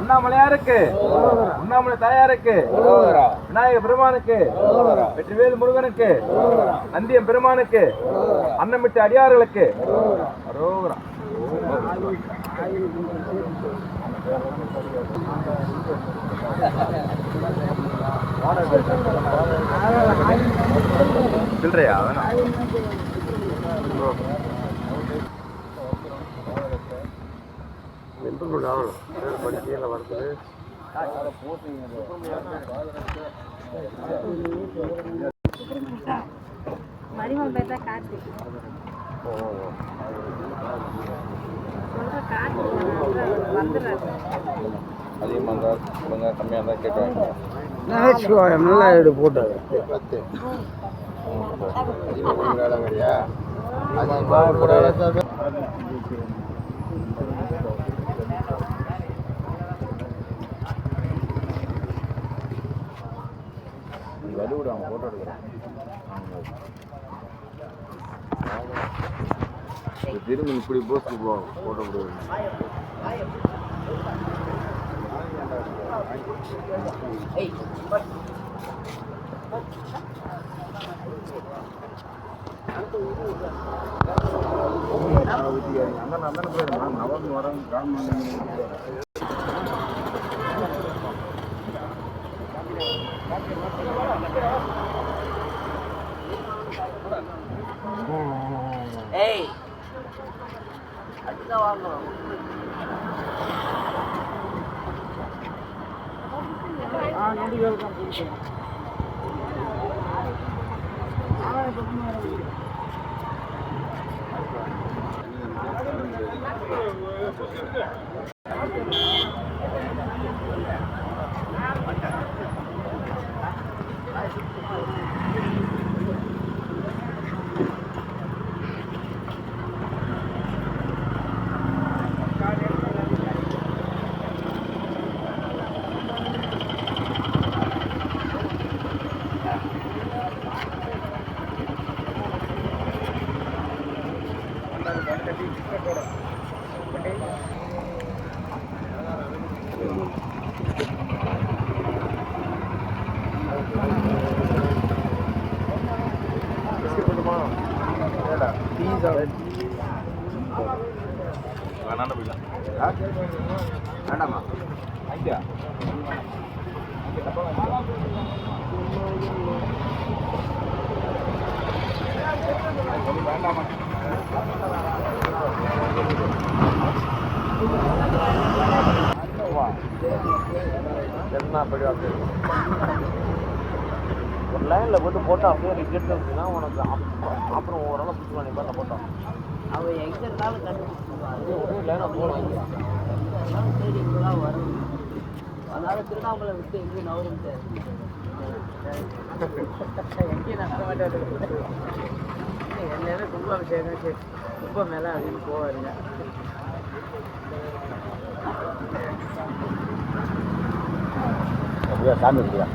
அண்ணாமலையாருக்கு, உண்ணாமலை தாயாருக்கு, விநாயக பெருமானுக்கு, வெற்றிவேல் முருகனுக்கு, நந்தியம் பெருமானுக்கு, அன்னமிட்ட அடியார்களுக்கு சில்லறையா படிக்கையில் வருது. மணிமன் பேர் தான் கார்த்தி. அதிகமாக இருந்தால் கம்மியாக இருந்தால் கேட்குவாங்க. நல்லா எடு போட்டாங்க. வலுவிடாம போட்டோ எடுக்கிறேன். திரும்பி இப்படி போஸ்ட் போட்டோ கொடுக்குறேன். அங்கே போயிடுறேன். நவம்பர் வரேன். ஏய் அதுதான் வாங்கணும். வேண்டாமா ஐயா வேண்டாமா என்ன படி ஒரு லைனில் போட்டு போட்டால் அப்படியே ரிஜெக்ட் இருந்துச்சுன்னா உனக்கு அப்புறம் ஓரளவு புஷ் பண்ணி பண்ண போட்டோம். அவன் எங்கே இருந்தாலும் கண்டுபிடிச்சிருவாங்க. ஒரே லைனாக போகலாம். சரி இப்போதான் வரும். அதனால திருவண்ணாமலை விட்டு எங்கேயும் நவரும் எங்கேயும் நம்ப மாட்டேன். எல்லாரும் கும்பாபிஷேகம் சரி கும்ப மேலே அப்படின்னு போவாருங்க. அப்படியா சாமி இல்லையா?